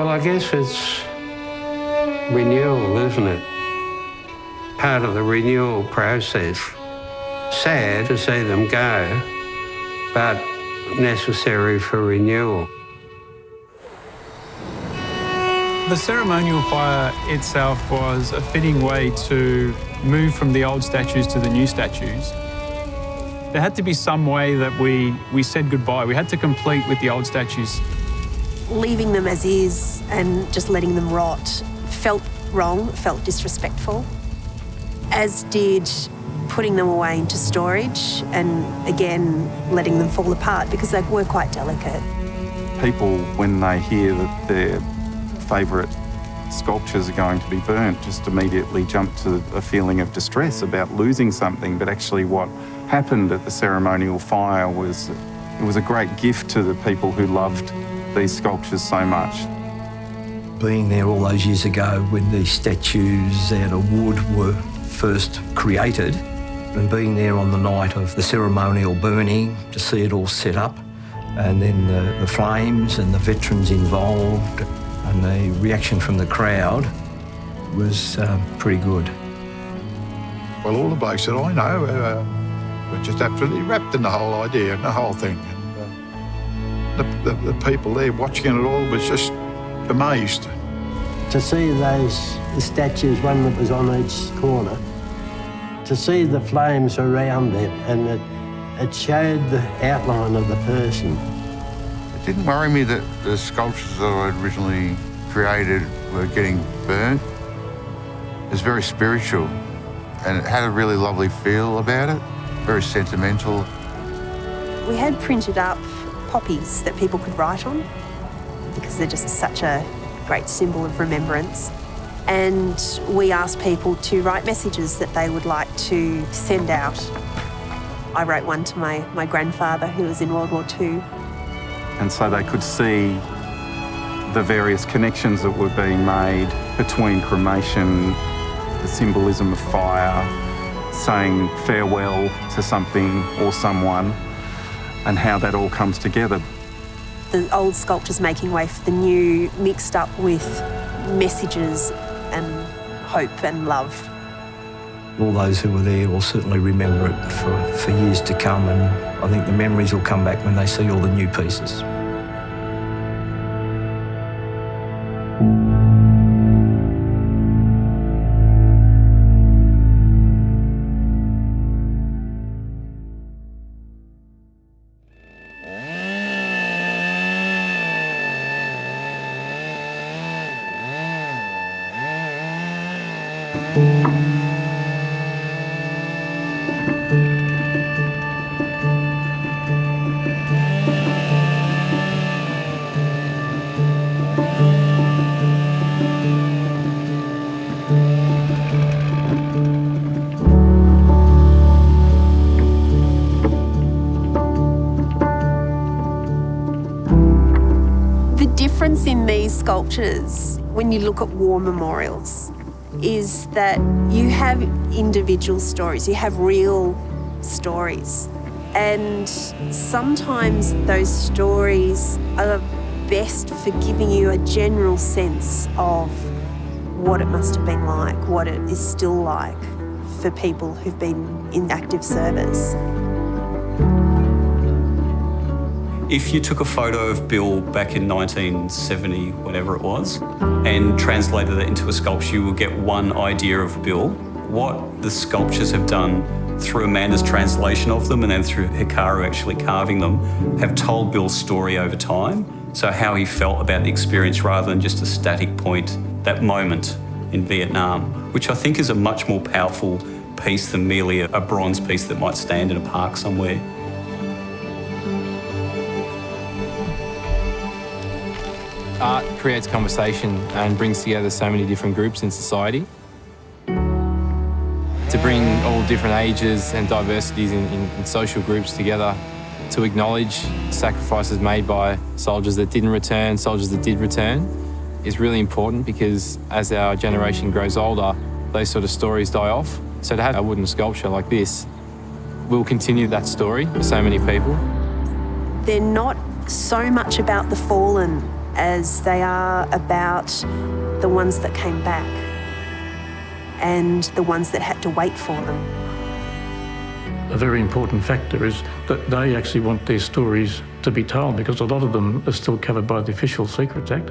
Well, I guess it's renewal, isn't it? Part of the renewal process. Sad to see them go, but necessary for renewal. The ceremonial fire itself was a fitting way to move from the old statues to the new statues. There had to be some way that we said goodbye. We had to complete with the old statues. Leaving them as is and just letting them rot felt wrong, felt disrespectful, as did putting them away into storage and, again, letting them fall apart because they were quite delicate. People, when they hear that their favourite sculptures are going to be burnt, just immediately jump to a feeling of distress about losing something. But actually what happened at the ceremonial fire was, it was a great gift to the people who loved these sculptures so much. Being there all those years ago when these statues out of wood were first created, and being there on the night of the ceremonial burning to see it all set up, and then the flames and the veterans involved and the reaction from the crowd was pretty good. Well, all the blokes that I know were just absolutely wrapped in the whole idea and the whole thing. And the people there watching it all was just amazed. To see the statues, one that was on each corner, to see the flames around it, and it showed the outline of the person. It didn't worry me that the sculptures that I had originally created were getting burnt. It was very spiritual, and it had a really lovely feel about it, very sentimental. We had printed up poppies that people could write on because they're just such a great symbol of remembrance. And we asked people to write messages that they would like to send out. I wrote one to my grandfather who was in World War II. And so they could see the various connections that were being made between cremation, the symbolism of fire, saying farewell to something or someone, and how that all comes together. The old sculptures making way for the new, mixed up with messages and hope and love. All those who were there will certainly remember it for years to come, and I think the memories will come back when they see all the new pieces. In these sculptures, when you look at war memorials, is that you have individual stories, you have real stories. And sometimes those stories are best for giving you a general sense of what it must have been like, what it is still like for people who've been in active service. If you took a photo of Bill back in 1970, whatever it was, and translated it into a sculpture, you would get one idea of Bill. What the sculptures have done through Amanda's translation of them and then through Hikaru actually carving them, have told Bill's story over time. So how he felt about the experience rather than just a static point, that moment in Vietnam, which I think is a much more powerful piece than merely a bronze piece that might stand in a park somewhere. Art creates conversation and brings together so many different groups in society. To bring all different ages and diversities in social groups together, to acknowledge sacrifices made by soldiers that didn't return, soldiers that did return, is really important because as our generation grows older, those sort of stories die off. So to have a wooden sculpture like this will continue that story for so many people. They're not so much about the fallen as they are about the ones that came back and the ones that had to wait for them. A very important factor is that they actually want their stories to be told, because a lot of them are still covered by the Official Secrets Act.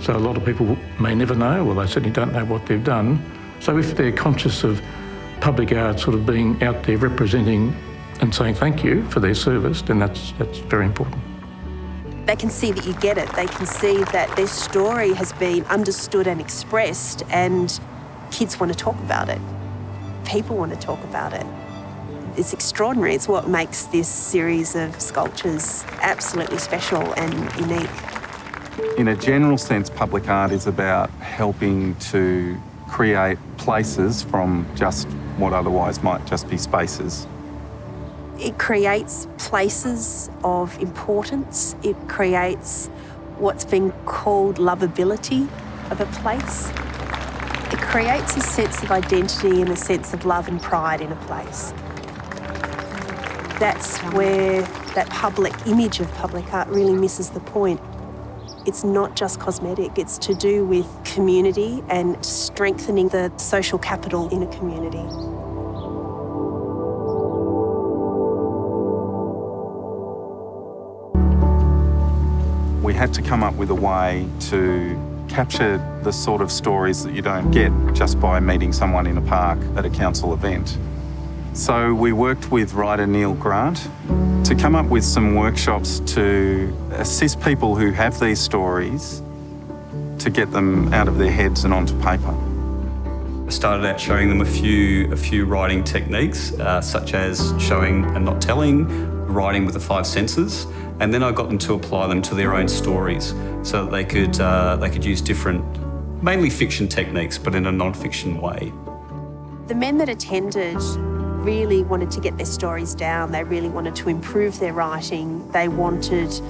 So a lot of people may never know, or they certainly don't know what they've done. So if they're conscious of public art sort of being out there representing and saying thank you for their service, then that's very important. They can see that you get it. They can see that their story has been understood and expressed, and kids want to talk about it. People want to talk about it. It's extraordinary. It's what makes this series of sculptures absolutely special and unique. In a general sense, public art is about helping to create places from just what otherwise might just be spaces. It creates places of importance. It creates what's been called lovability of a place. It creates a sense of identity and a sense of love and pride in a place. That's where that public image of public art really misses the point. It's not just cosmetic, it's to do with community and strengthening the social capital in a community. We had to come up with a way to capture the sort of stories that you don't get just by meeting someone in a park at a council event. So we worked with writer Neil Grant to come up with some workshops to assist people who have these stories to get them out of their heads and onto paper. I started out showing them a few writing techniques, such as showing and not telling, writing with the 5 senses, and then I got them to apply them to their own stories so that they could use different, mainly fiction techniques, but in a non-fiction way. The men that attended really wanted to get their stories down. They really wanted to improve their writing. They wanted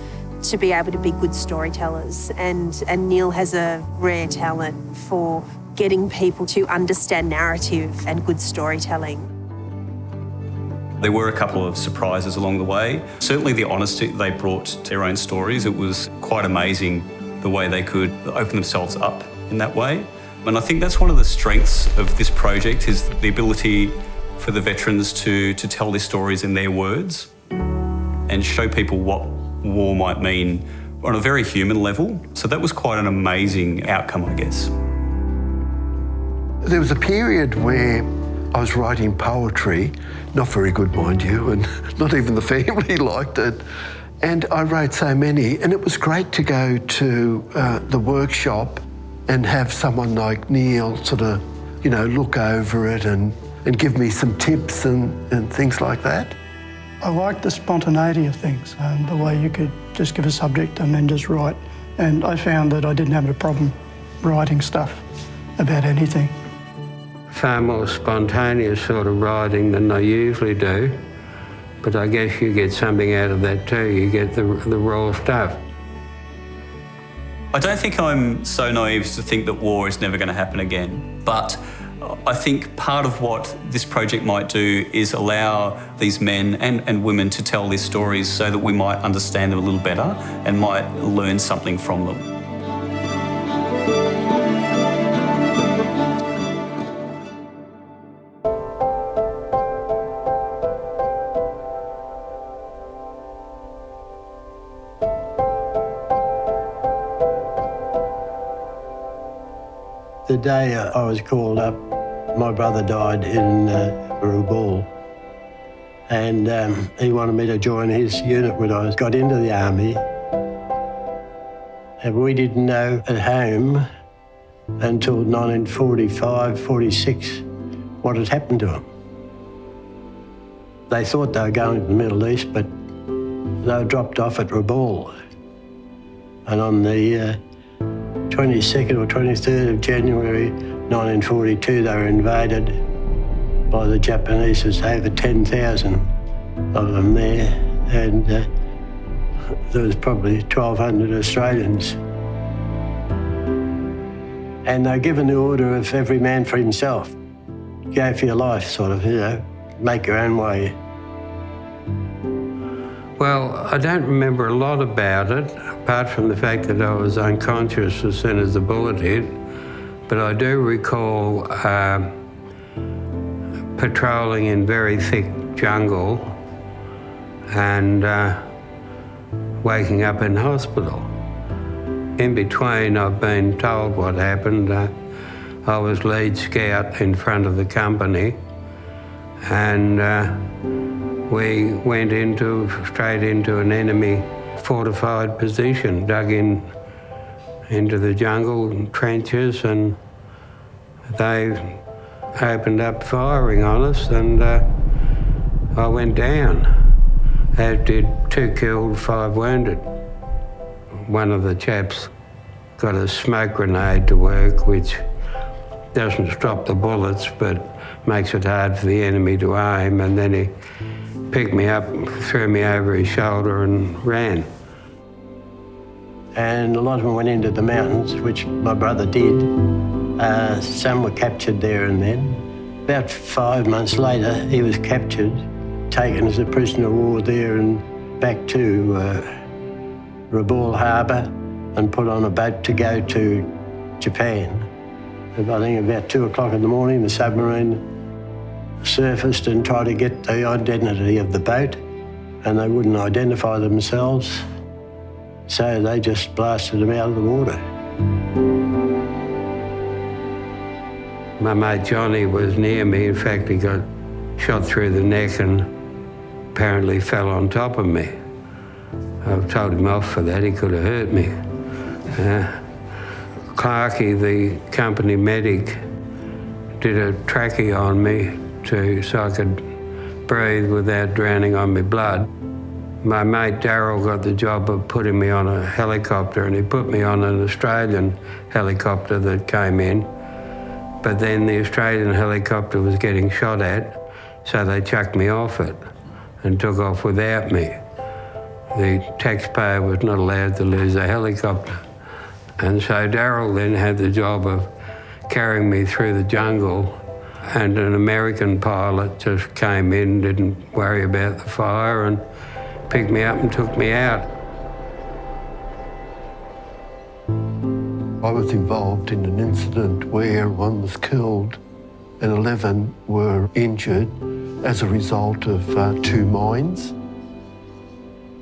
to be able to be good storytellers. And Neil has a rare talent for getting people to understand narrative and good storytelling. There were a couple of surprises along the way. Certainly the honesty they brought to their own stories, it was quite amazing the way they could open themselves up in that way. And I think that's one of the strengths of this project, is the ability for the veterans to tell their stories in their words and show people what war might mean on a very human level. So that was quite an amazing outcome, I guess. There was a period where I was writing poetry, not very good, mind you, and not even the family liked it. And I wrote so many, and it was great to go to the workshop and have someone like Neil sort of, look over it and give me some tips and things like that. I liked the spontaneity of things, the way you could just give a subject and then just write. And I found that I didn't have a problem writing stuff about anything. Far more spontaneous sort of writing than I usually do, but I guess you get something out of that too. You get the raw stuff. I don't think I'm so naive to think that war is never going to happen again, but I think part of what this project might do is allow these men and women to tell their stories so that we might understand them a little better and might learn something from them. The day I was called up, my brother died in Rabaul, and he wanted me to join his unit when I got into the army. And we didn't know at home until 1945, 46, what had happened to him. They thought they were going to the Middle East, but they were dropped off at Rabaul. And on the 22nd or 23rd of January 1942, they were invaded by the Japanese. There's over 10,000 of them there, and there was probably 1,200 Australians. And they were given the order of every man for himself. Go for your life, sort of, make your own way. Well, I don't remember a lot about it, apart from the fact that I was unconscious as soon as the bullet hit. But I do recall patrolling in very thick jungle and waking up in hospital. In between, I've been told what happened. I was lead scout in front of the company, and we went straight into an enemy fortified position, dug into the jungle trenches, and they opened up firing on us, and I went down, as did 2 killed, 5 wounded. One of the chaps got a smoke grenade to work, which doesn't stop the bullets, but makes it hard for the enemy to aim, and then he picked me up, threw me over his shoulder and ran. And a lot of them went into the mountains, which my brother did. Some were captured there and then. About 5 months later, he was captured, taken as a prisoner of war there and back to Rabaul Harbour and put on a boat to go to Japan. And I think about 2 o'clock in the morning, the submarine surfaced and tried to get the identity of the boat, and they wouldn't identify themselves, so they just blasted them out of the water. My mate Johnny was near me. In fact, he got shot through the neck and apparently fell on top of me. I told him off for that, he could have hurt me. Clarkey, the company medic, did a trachea on me so I could breathe without drowning on my blood. My mate Darryl got the job of putting me on a helicopter, and he put me on an Australian helicopter that came in. But then the Australian helicopter was getting shot at, so they chucked me off it and took off without me. The taxpayer was not allowed to lose a helicopter. And so Darryl then had the job of carrying me through the jungle, and an American pilot just came in, didn't worry about the fire, and picked me up and took me out. I was involved in an incident where 1 was killed and 11 were injured as a result of 2 mines.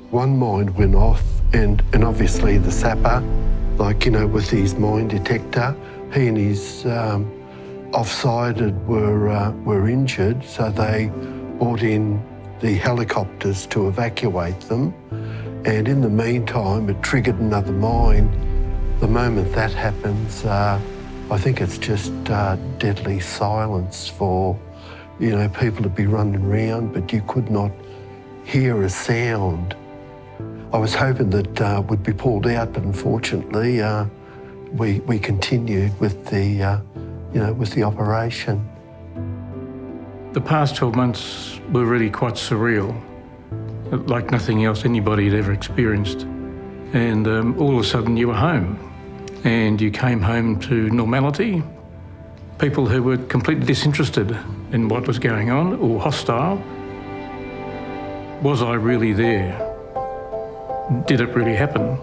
1 mine went off, and obviously the sapper, with his mine detector, he and his off-sided were injured, so they brought in the helicopters to evacuate them. And in the meantime, it triggered another mine. The moment that happens, I think it's just deadly silence for, people to be running around, but you could not hear a sound. I was hoping that we'd be pulled out, but unfortunately, we continued with the operation. The past 12 months were really quite surreal, like nothing else anybody had ever experienced. And all of a sudden you were home, and you came home to normality. People who were completely disinterested in what was going on or hostile. Was I really there? Did it really happen?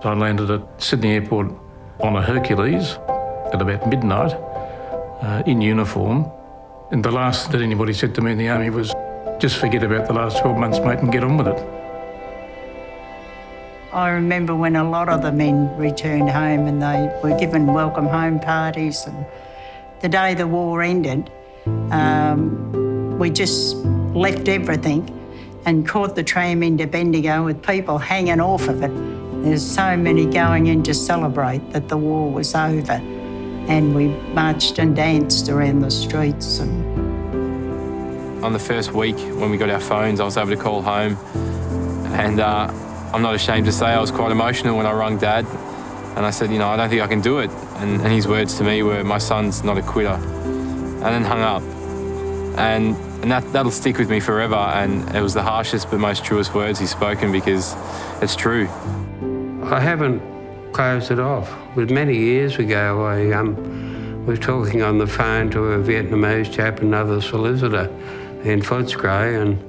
I landed at Sydney Airport on a Hercules at about midnight in uniform. And the last that anybody said to me in the Army was, just forget about the last 12 months, mate, and get on with it. I remember when a lot of the men returned home and they were given welcome home parties, and the day the war ended, we just left everything and caught the tram into Bendigo with people hanging off of it. There's so many going in to celebrate that the war was over, and we marched and danced around the streets. On the first week, when we got our phones, I was able to call home, and I'm not ashamed to say I was quite emotional when I rung Dad, and I said, I don't think I can do it. And his words to me were, my son's not a quitter, and then hung up. And that'll stick with me forever, and it was the harshest but most truest words he's spoken, because it's true. I haven't closed it off. It was many years ago. I was talking on the phone to a Vietnamese chap, another solicitor in Footscray, and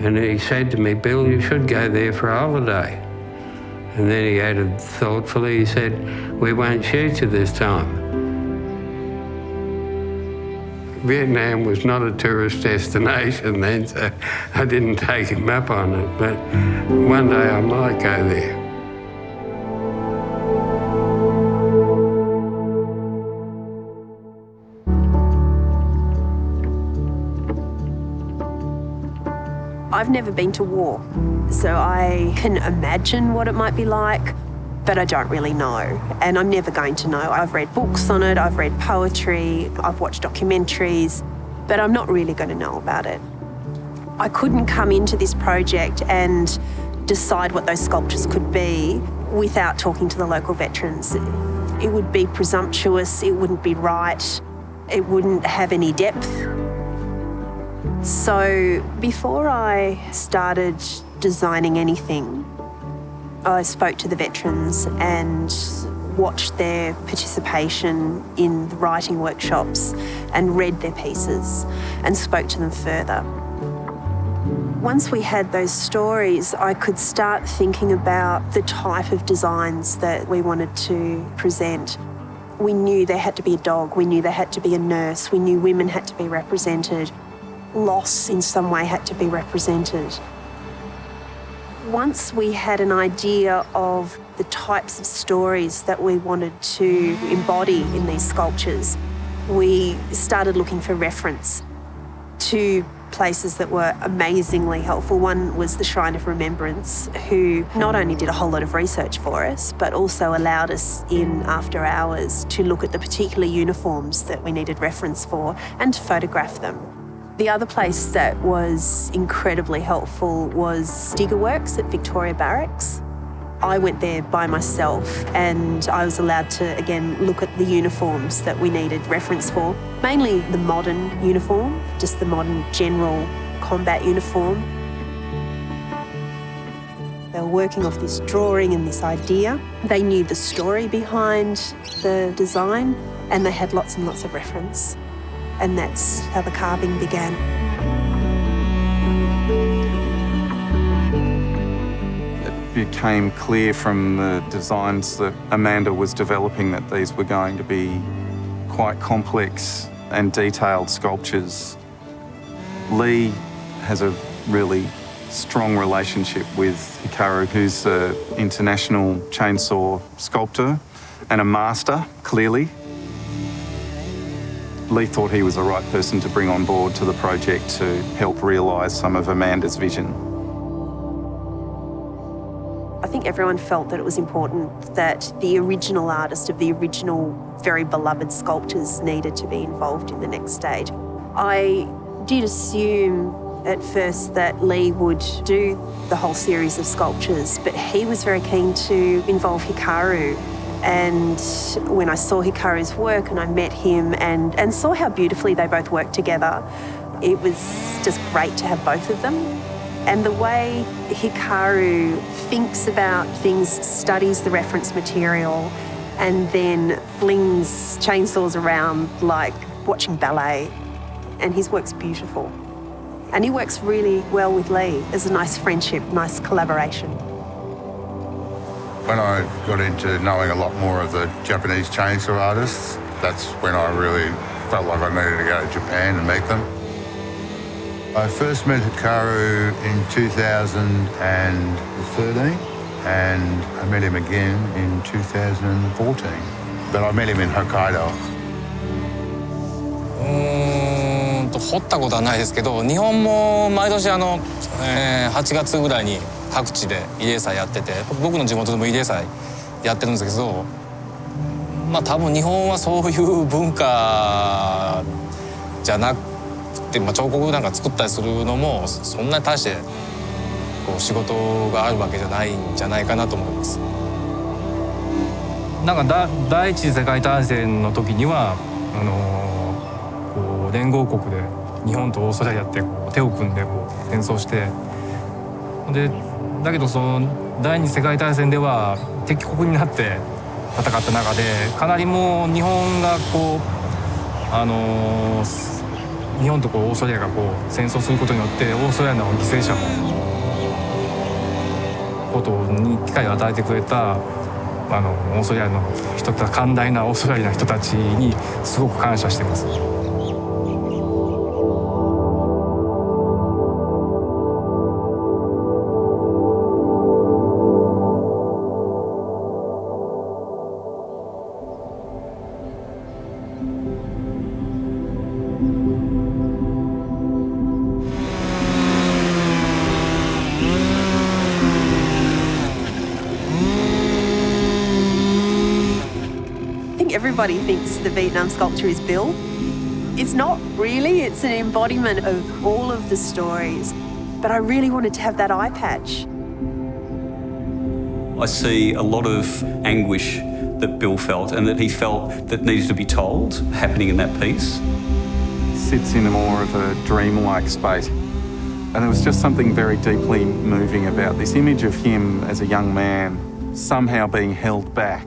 And he said to me, Bill, you should go there for a holiday. And then he added thoughtfully, he said, we won't shoot you this time. Vietnam was not a tourist destination then, so I didn't take him up on it, but one day I might go there. I've never been to war, so I can imagine what it might be like, but I don't really know, and I'm never going to know. I've read books on it, I've read poetry, I've watched documentaries, but I'm not really going to know about it. I couldn't come into this project and decide what those sculptures could be without talking to the local veterans. It would be presumptuous, it wouldn't be right, it wouldn't have any depth. So before I started designing anything, I spoke to the veterans and watched their participation in the writing workshops and read their pieces and spoke to them further. Once we had those stories, I could start thinking about the type of designs that we wanted to present. We knew there had to be a dog, we knew there had to be a nurse, we knew women had to be represented. Loss in some way had to be represented. Once we had an idea of the types of stories that we wanted to embody in these sculptures, we started looking for reference to places that were amazingly helpful. One was the Shrine of Remembrance, who not only did a whole lot of research for us, but also allowed us in after hours to look at the particular uniforms that we needed reference for and to photograph them. The other place that was incredibly helpful was Stiga Works at Victoria Barracks. I went there by myself and I was allowed to, again, look at the uniforms that we needed reference for. Mainly the modern uniform, just the modern general combat uniform. They were working off this drawing and this idea. They knew the story behind the design and they had lots and lots of reference. And that's how the carving began. It became clear from the designs that Amanda was developing that these were going to be quite complex and detailed sculptures. Lee has a really strong relationship with Hikaru, who's an international chainsaw sculptor and a master, clearly. Lee thought he was the right person to bring on board to the project to help realise some of Amanda's vision. I think everyone felt that it was important that the original artist of the original very beloved sculptures needed to be involved in the next stage. I did assume at first that Lee would do the whole series of sculptures, but he was very keen to involve Hikaru. And when I saw Hikaru's work and I met him and saw how beautifully they both worked together, it was just great to have both of them. And the way Hikaru thinks about things, studies the reference material, and then flings chainsaws around like watching ballet. And his work's beautiful. And he works really well with Lee. There's a nice friendship, nice collaboration. When I got into knowing a lot more of the Japanese chainsaw artists, that's when I really felt like I needed to go to Japan and meet them. I first met Hikaru in 2013 and I met him again in 2014. But I met him in Hokkaido. 掘ったことはないですけど、日本も毎年8月ぐらいに各地で慰霊祭やってて、僕の地元でも慰霊祭やってるんですけど、まあ多分日本はそういう文化じゃなくて、まあ、彫刻なんか作ったりするのもそんなに大してこう仕事があるわけじゃないんじゃないかなと思います。なんか第一次世界大戦の時にはこう連合国で日本とオーストラリアってこう手を組んでこう戦争してでだけどその第二次世界大戦では敵国になって戦った中でかなりもう日本がこう日本とオーストラリアが戦争することによってオーストラリアの犠牲者のことに機会を与えてくれたオーストラリアの人たち、寛大なオーストラリアの人たちにすごく感謝してます。Everybody thinks the Vietnam sculpture is Bill. It's not really, it's an embodiment of all of the stories. But I really wanted to have that eye patch. I see a lot of anguish that Bill felt and that he felt that needed to be told happening in that piece. Sits in more of a dreamlike space. And there was just something very deeply moving about this image of him as a young man somehow being held back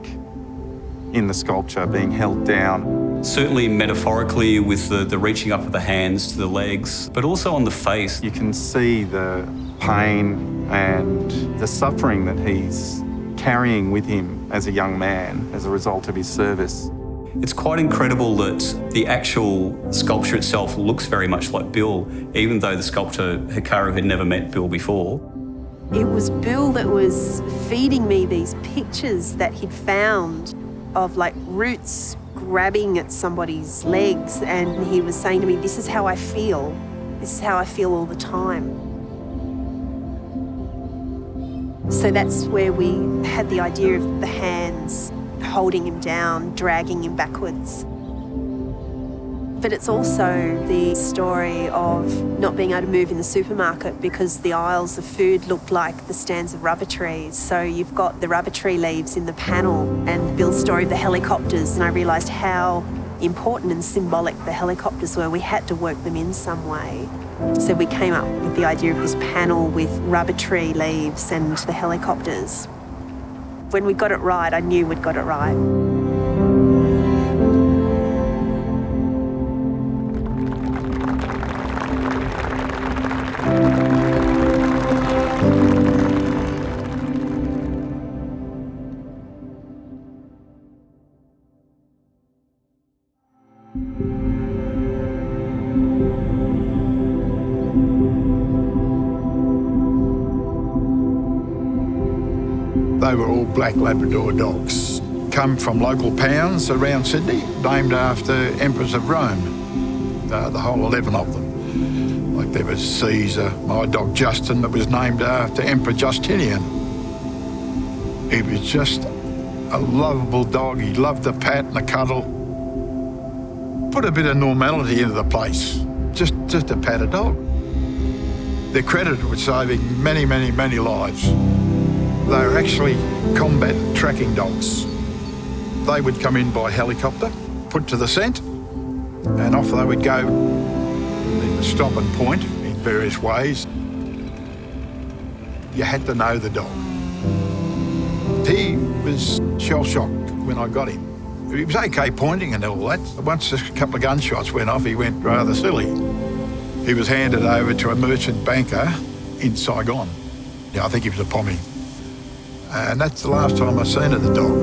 in the sculpture, being held down. Certainly metaphorically with the reaching up of the hands to the legs, but also on the face. You can see the pain and the suffering that he's carrying with him as a young man as a result of his service. It's quite incredible that the actual sculpture itself looks very much like Bill, even though the sculptor Hikaru had never met Bill before. It was Bill that was feeding me these pictures that he'd found of like roots grabbing at somebody's legs, and he was saying to me, this is how I feel. This is how I feel all the time. So that's where we had the idea of the hands holding him down, dragging him backwards. But it's also the story of not being able to move in the supermarket because the aisles of food looked like the stands of rubber trees. So you've got the rubber tree leaves in the panel, and Bill's story of the helicopters, and I realised how important and symbolic the helicopters were. We had to work them in some way. So we came up with the idea of this panel with rubber tree leaves and the helicopters. When we got it right, I knew we'd got it right. They were all black Labrador dogs, come from local pounds around Sydney, named after emperors of Rome, the whole 11 of them. Like there was Caesar, my dog Justin, that was named after Emperor Justinian. He was just a lovable dog. He loved the pat and the cuddle. Put a bit of normality into the place, just to pat a dog. They're credited with saving many, many, many lives. They were actually combat tracking dogs. They would come in by helicopter, put to the scent, and off they would go. They would stop and point in various ways. You had to know the dog. He was shell-shocked when I got him. He was okay pointing and all that. Once a couple of gunshots went off, he went rather silly. He was handed over to a merchant banker in Saigon. Yeah, I think he was a Pommy. And that's the last time I seen of the dog.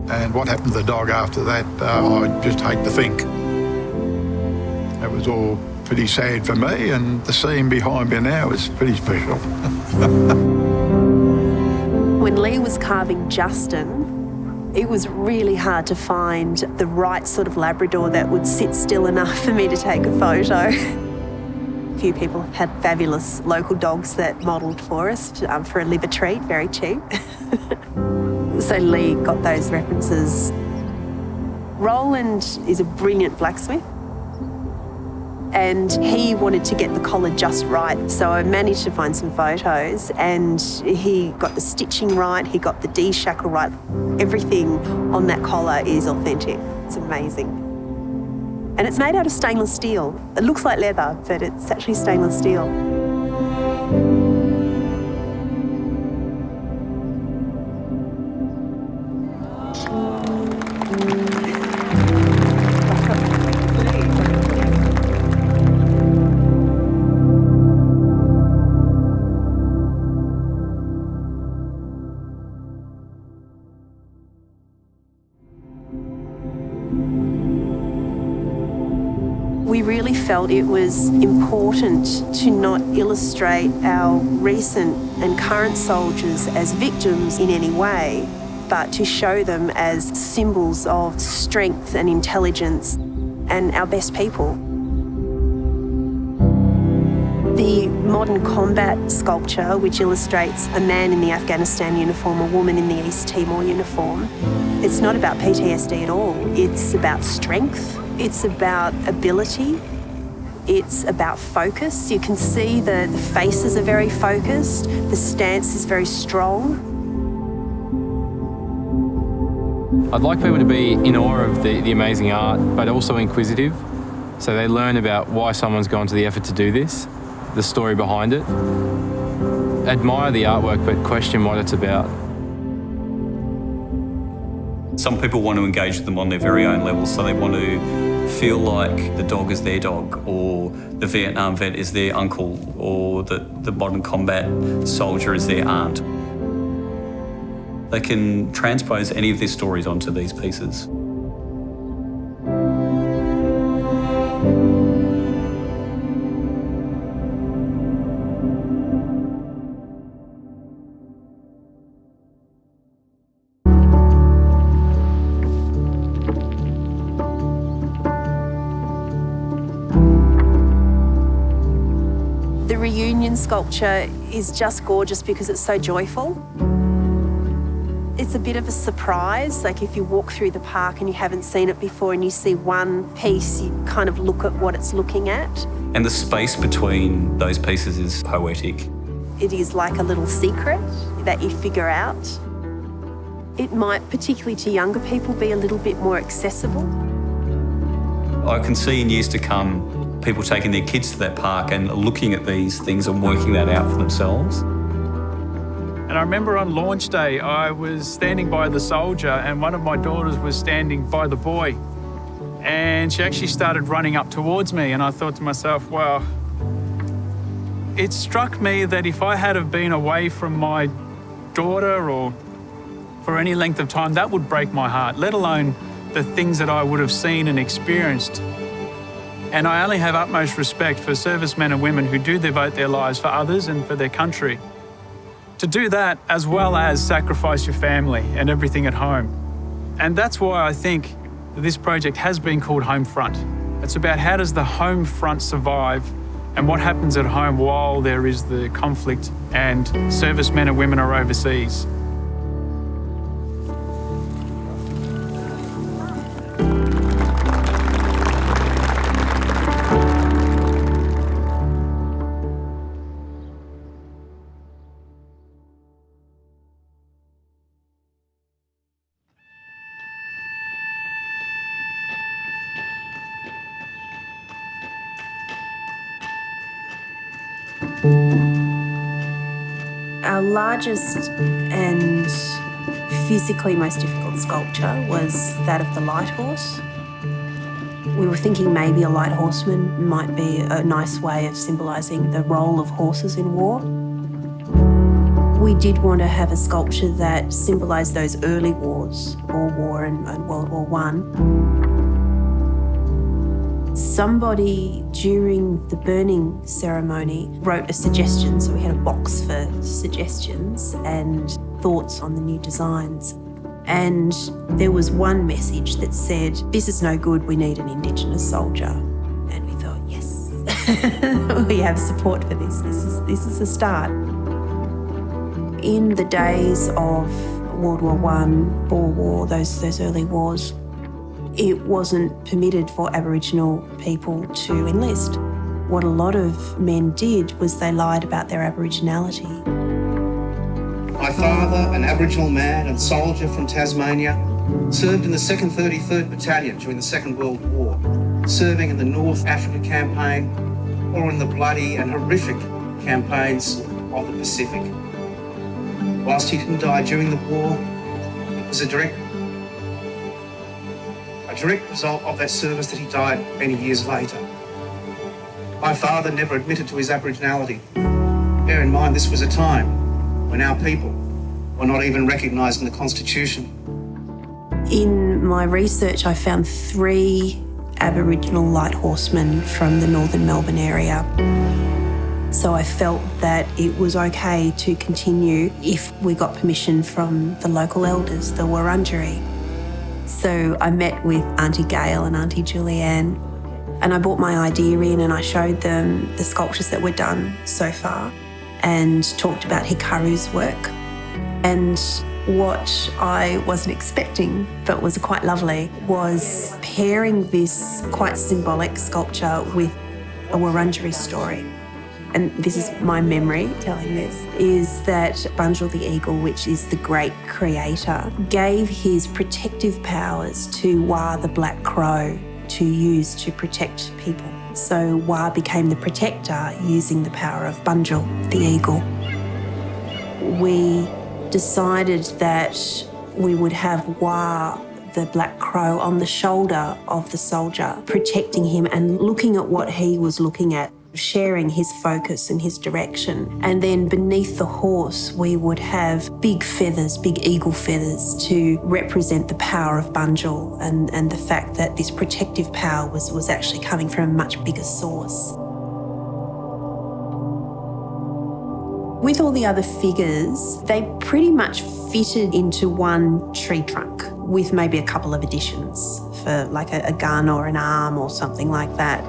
And what happened to the dog after that, I just hate to think. It was all pretty sad for me, and to see him behind me now is pretty special. When Lee was carving Justin, it was really hard to find the right sort of Labrador that would sit still enough for me to take a photo. A few people had fabulous local dogs that modelled for us for a liver treat, very cheap. So Lee got those references. Roland is a brilliant blacksmith, and he wanted to get the collar just right. So I managed to find some photos, and he got the stitching right, he got the D-shackle right. Everything on that collar is authentic. It's amazing. And it's made out of stainless steel. It looks like leather, but it's actually stainless steel. felt it was important to not illustrate our recent and current soldiers as victims in any way, but to show them as symbols of strength and intelligence and our best people. The modern combat sculpture, which illustrates a man in the Afghanistan uniform, a woman in the East Timor uniform, it's not about PTSD at all. It's about strength, it's about ability, it's about focus. You can see the faces are very focused, the stance is very strong. I'd like people to be in awe of the amazing art, but also inquisitive, so they learn about why someone's gone to the effort to do this, the story behind it. Admire the artwork, but question what it's about. Some people want to engage with them on their very own level, so they want to feel like the dog is their dog, or the Vietnam vet is their uncle, or the modern combat soldier is their aunt. They can transpose any of their stories onto these pieces. The reunion sculpture is just gorgeous because it's so joyful. It's a bit of a surprise, like if you walk through the park and you haven't seen it before and you see one piece, you kind of look at what it's looking at. And the space between those pieces is poetic. It is like a little secret that you figure out. It might, particularly to younger people, be a little bit more accessible. I can see in years to come people taking their kids to that park and looking at these things and working that out for themselves. And I remember on launch day, I was standing by the soldier and one of my daughters was standing by the boy. And she actually started running up towards me, and I thought to myself, wow, it struck me that if I had have been away from my daughter or for any length of time, that would break my heart, let alone the things that I would have seen and experienced. And I only have utmost respect for servicemen and women who do devote their lives for others and for their country. To do that as well as sacrifice your family and everything at home. And that's why I think this project has been called Homefront. It's about how does the home front survive and what happens at home while there is the conflict and servicemen and women are overseas. Our largest and physically most difficult sculpture was that of the light horse. We were thinking maybe a light horseman might be a nice way of symbolising the role of horses in war. We did want to have a sculpture that symbolised those early wars, Boer War and World War I. Somebody during the burning ceremony wrote a suggestion, so we had a box for suggestions and thoughts on the new designs. And there was one message that said, "This is no good, we need an Indigenous soldier." And we thought, yes, we have support for this. This is a start. In the days of World War I, Boer War, those early wars, it wasn't permitted for Aboriginal people to enlist. What a lot of men did was they lied about their Aboriginality. My father, an Aboriginal man and soldier from Tasmania, served in the 2nd 33rd Battalion during the Second World War, serving in the North Africa Campaign or in the bloody and horrific campaigns of the Pacific. Whilst he didn't die during the war, it was a direct result of that service that he died many years later. My father never admitted to his Aboriginality. Bear in mind, this was a time when our people were not even recognised in the Constitution. In my research, I found 3 Aboriginal light horsemen from the northern Melbourne area. So I felt that it was okay to continue if we got permission from the local elders, the Wurundjeri. So I met with Auntie Gail and Auntie Julianne, and I brought my idea in and I showed them the sculptures that were done so far and talked about Hikaru's work. And what I wasn't expecting, but was quite lovely, was pairing this quite symbolic sculpture with a Wurundjeri story. And this is my memory telling this, is that Bunjil the eagle, which is the great creator, gave his protective powers to Wa the black crow to use to protect people. So Wa became the protector using the power of Bunjil the eagle. We decided that we would have Wa the black crow on the shoulder of the soldier, protecting him and looking at what he was looking at, sharing his focus and his direction. And then beneath the horse, we would have big feathers, big eagle feathers, to represent the power of Bunjil and the fact that this protective power was actually coming from a much bigger source. With all the other figures, they pretty much fitted into one tree trunk with maybe a couple of additions for like a gun or an arm or something like that.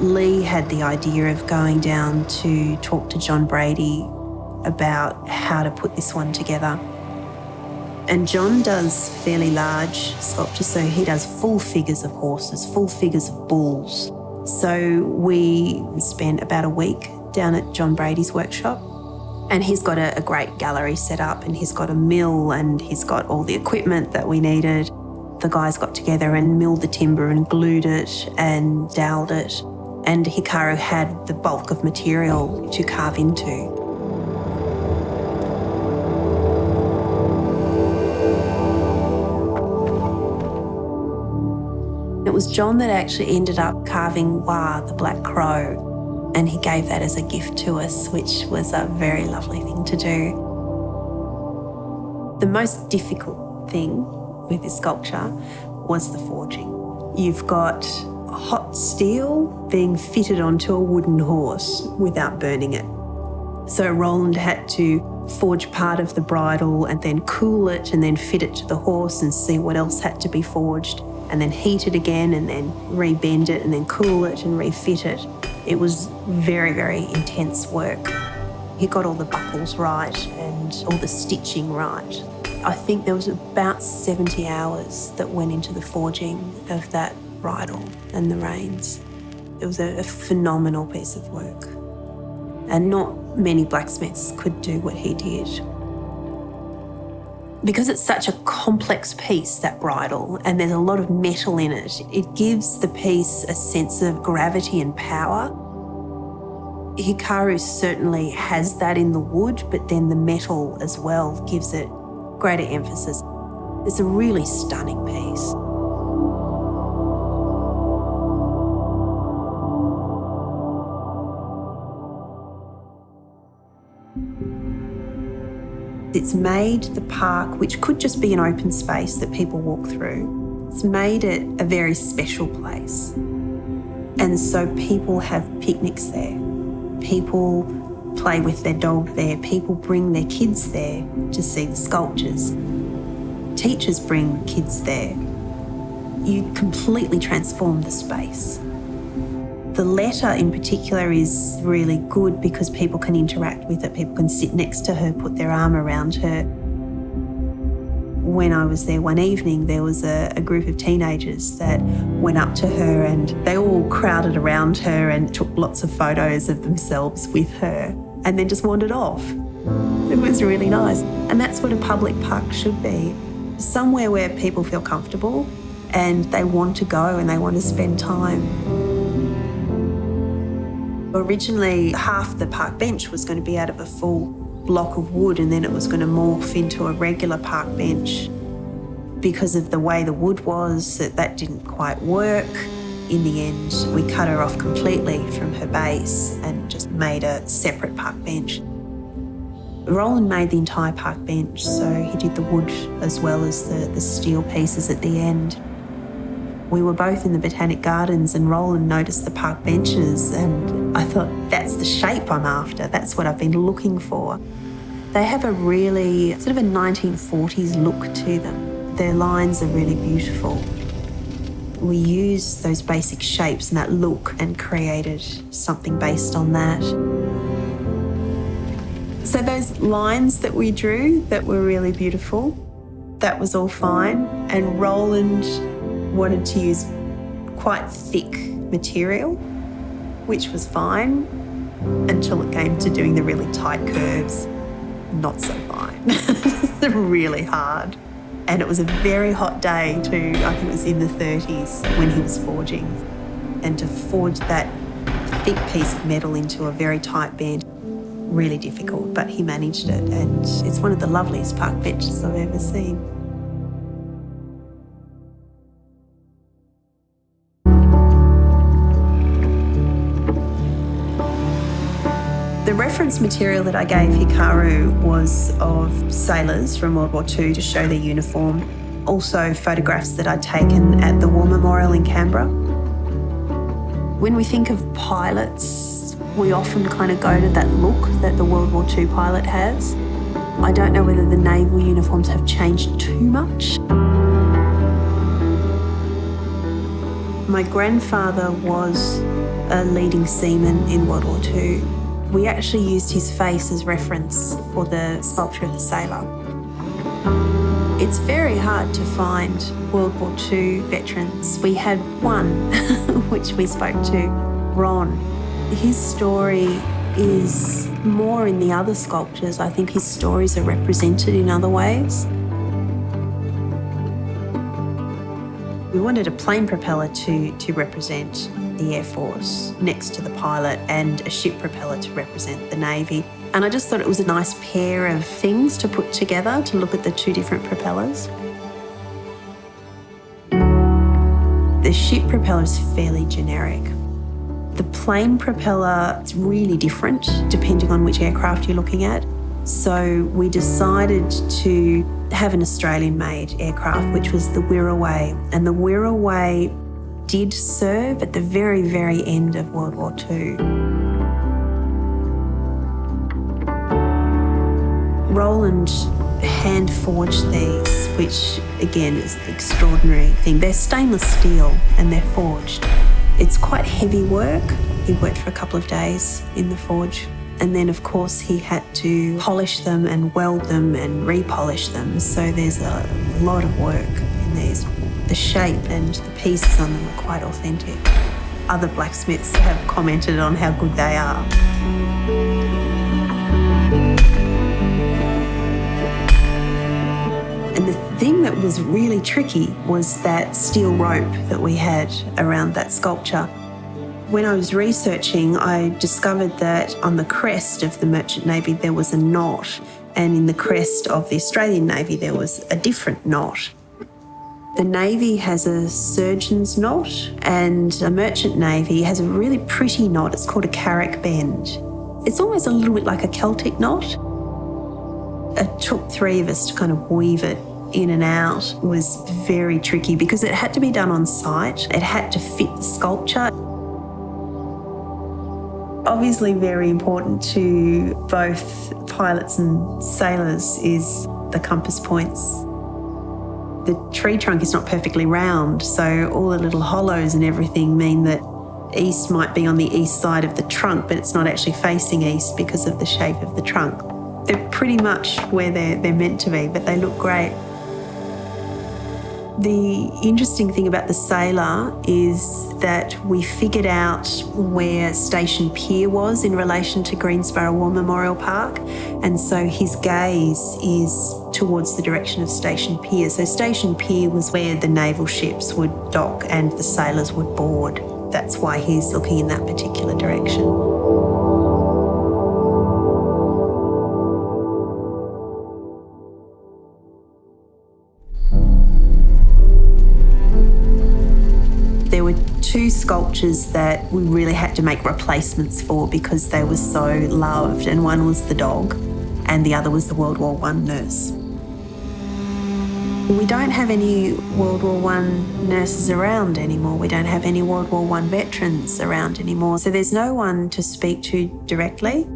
Lee had the idea of going down to talk to John Brady about how to put this one together. And John does fairly large sculptures, so he does full figures of horses, full figures of bulls. So we spent about a week down at John Brady's workshop, and he's got a great gallery set up, and he's got a mill, and he's got all the equipment that we needed. The guys got together and milled the timber and glued it and doweled it, and Hikaru had the bulk of material to carve into. It was John that actually ended up carving Wa, the black crow, and he gave that as a gift to us, which was a very lovely thing to do. The most difficult thing with this sculpture was the forging. You've got hot steel being fitted onto a wooden horse without burning it. So Roland had to forge part of the bridle and then cool it and then fit it to the horse and see what else had to be forged, and then heat it again and then rebend it and then cool it and refit it. It was very, very intense work. He got all the buckles right and all the stitching right. I think there was about 70 hours that went into the forging of that bridle and the reins. It was a phenomenal piece of work. And not many blacksmiths could do what he did. Because it's such a complex piece, that bridle, and there's a lot of metal in it, it gives the piece a sense of gravity and power. Hikaru certainly has that in the wood, but then the metal as well gives it greater emphasis. It's a really stunning piece. It's made the park, which could just be an open space that people walk through, it's made it a very special place. And so people have picnics there. People play with their dog there. People bring their kids there to see the sculptures. Teachers bring kids there. You completely transform the space. The letter in particular is really good because people can interact with it. People can sit next to her, put their arm around her. When I was there one evening, there was a group of teenagers that went up to her and they all crowded around her and took lots of photos of themselves with her and then just wandered off. It was really nice. And that's what a public park should be. Somewhere where people feel comfortable and they want to go and they want to spend time. Originally, half the park bench was going to be out of a full block of wood, and then it was going to morph into a regular park bench. Because of the way the wood was, that didn't quite work. In the end, we cut her off completely from her base and just made a separate park bench. Roland made the entire park bench, so he did the wood as well as the steel pieces at the end. We were both in the Botanic Gardens and Roland noticed the park benches, and I thought, that's the shape I'm after. That's what I've been looking for. They have a really sort of a 1940s look to them. Their lines are really beautiful. We used those basic shapes and that look and created something based on that. So those lines that we drew that were really beautiful, that was all fine. And Roland wanted to use quite thick material, which was fine until it came to doing the really tight curves. Not so fine. Really hard. And it was a very hot day too. I think it was in the 30s when he was forging. And to forge that thick piece of metal into a very tight bed, really difficult, but he managed it. And it's one of the loveliest park benches I've ever seen. The reference material that I gave Hikaru was of sailors from World War II to show their uniform, also photographs that I'd taken at the War Memorial in Canberra. When we think of pilots, we often kind of go to that look that the World War II pilot has. I don't know whether the naval uniforms have changed too much. My grandfather was a leading seaman in World War II. We actually used his face as reference for the sculpture of the sailor. It's very hard to find World War II veterans. We had one, which we spoke to, Ron. His story is more in the other sculptures. I think his stories are represented in other ways. We wanted a plane propeller to represent the Air Force next to the pilot and a ship propeller to represent the Navy. And I just thought it was a nice pair of things to put together to look at the two different propellers. The ship propeller is fairly generic. The plane propeller is really different depending on which aircraft you're looking at. So we decided to have an Australian-made aircraft, which was the Wirraway. And the Wirraway did serve at the very, very end of World War II. Roland hand-forged these, which again is an extraordinary thing. They're stainless steel and they're forged. It's quite heavy work. He worked for a couple of days in the forge. And then, of course, he had to polish them and weld them and repolish them. So there's a lot of work in these. The shape and the pieces on them are quite authentic. Other blacksmiths have commented on how good they are. And the thing that was really tricky was that steel rope that we had around that sculpture. When I was researching, I discovered that on the crest of the Merchant Navy there was a knot, and in the crest of the Australian Navy there was a different knot. The Navy has a surgeon's knot, and the Merchant Navy has a really pretty knot. It's called a carrack bend. It's almost a little bit like a Celtic knot. It took three of us to kind of weave it in and out. It was very tricky because it had to be done on site. It had to fit the sculpture. Obviously very important to both pilots and sailors is the compass points. The tree trunk is not perfectly round, so all the little hollows and everything mean that east might be on the east side of the trunk, but it's not actually facing east because of the shape of the trunk. They're pretty much where they're meant to be, but they look great. The interesting thing about the sailor is that we figured out where Station Pier was in relation to Greensborough War Memorial Park, and so his gaze is towards the direction of Station Pier. So Station Pier was where the naval ships would dock and the sailors would board. That's why he's looking in that particular direction. There were two sculptures that we really had to make replacements for because they were so loved, and one was the dog and the other was the World War I nurse. We don't have any World War I nurses around anymore. We don't have any World War I veterans around anymore. So there's no one to speak to directly.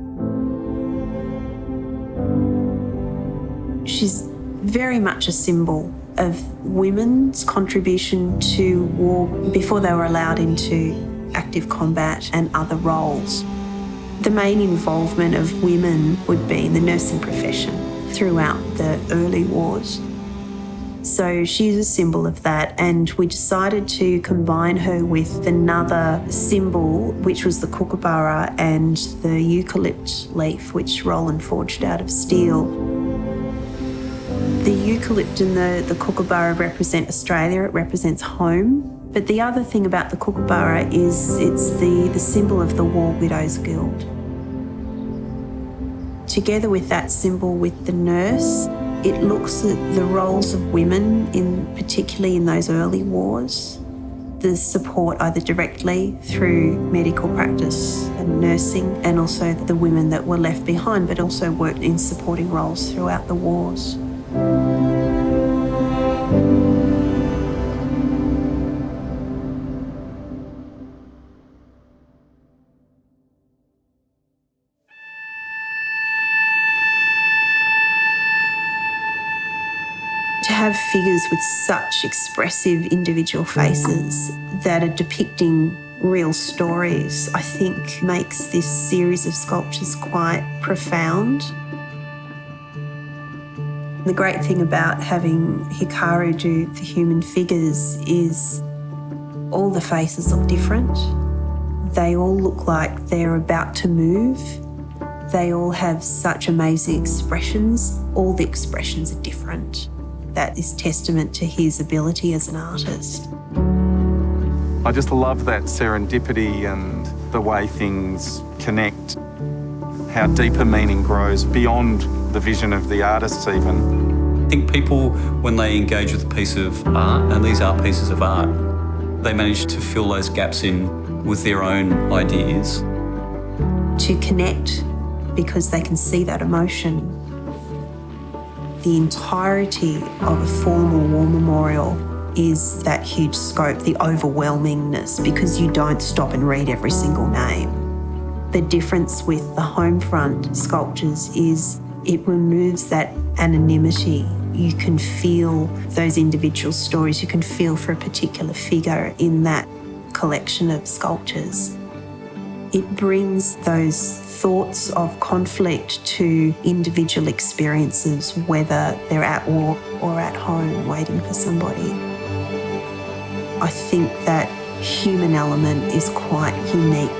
She's very much a symbol of women's contribution to war before they were allowed into active combat and other roles. The main involvement of women would be in the nursing profession throughout the early wars. So she's a symbol of that, and we decided to combine her with another symbol, which was the kookaburra and the eucalypt leaf, which Roland forged out of steel. The eucalypt and the kookaburra represent Australia, it represents home. But the other thing about the kookaburra is it's the symbol of the War Widows Guild. Together with that symbol with the nurse, it looks at the roles of women, particularly in those early wars, the support either directly through medical practice and nursing, and also the women that were left behind but also worked in supporting roles throughout the wars. To have figures with such expressive individual faces that are depicting real stories, I think makes this series of sculptures quite profound. The great thing about having Hikaru do the human figures is all the faces look different. They all look like they're about to move. They all have such amazing expressions. All the expressions are different. That is testament to his ability as an artist. I just love that serendipity and the way things connect, how deeper meaning grows beyond the vision of the artists even. I think people, when they engage with a piece of art, and these are pieces of art, they manage to fill those gaps in with their own ideas. To connect because they can see that emotion. The entirety of a formal war memorial is that huge scope, the overwhelmingness, because you don't stop and read every single name. The difference with the Homefront sculptures is it removes that anonymity. You can feel those individual stories. You can feel for a particular figure in that collection of sculptures. It brings those thoughts of conflict to individual experiences, whether they're at war or at home waiting for somebody. I think that human element is quite unique.